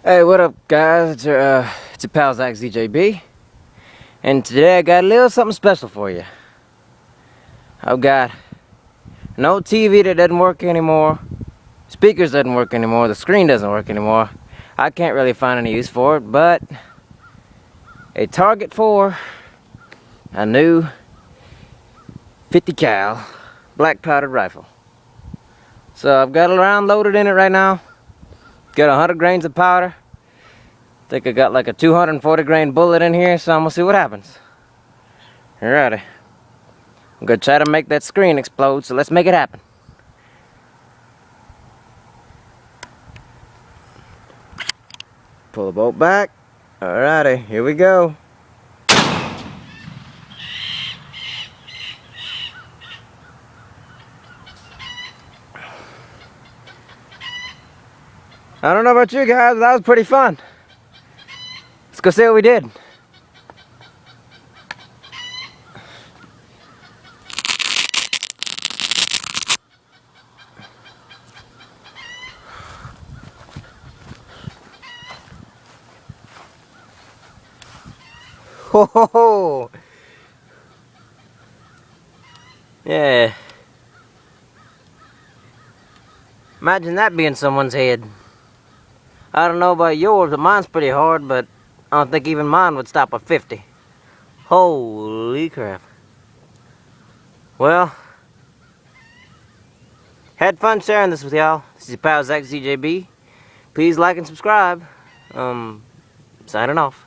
Hey, what up, guys? It's your pal Zach ZJB, and today I got a little something special for you. I've got an old TV that doesn't work anymore, speakers doesn't work anymore, the screen doesn't work anymore. I can't really find any use for it, but a target for a new 50 cal black powdered rifle. So I've got a round loaded in it right now. Got 100 grains of powder. I think I got like a 240 grain bullet in here, so I'm gonna see what happens. Alrighty. I'm gonna try to make that screen explode, so let's make it happen. Pull the bolt back. Alrighty, here we go. I don't know about you guys, but that was pretty fun. Let's go see what we did. Ho ho ho! Yeah. Imagine that being someone's head. I don't know about yours, but mine's pretty hard, but I don't think even mine would stop a 50. Holy crap. Well, had fun sharing this with y'all. This is your pal Zach ZJB. Please like and subscribe. Signing off.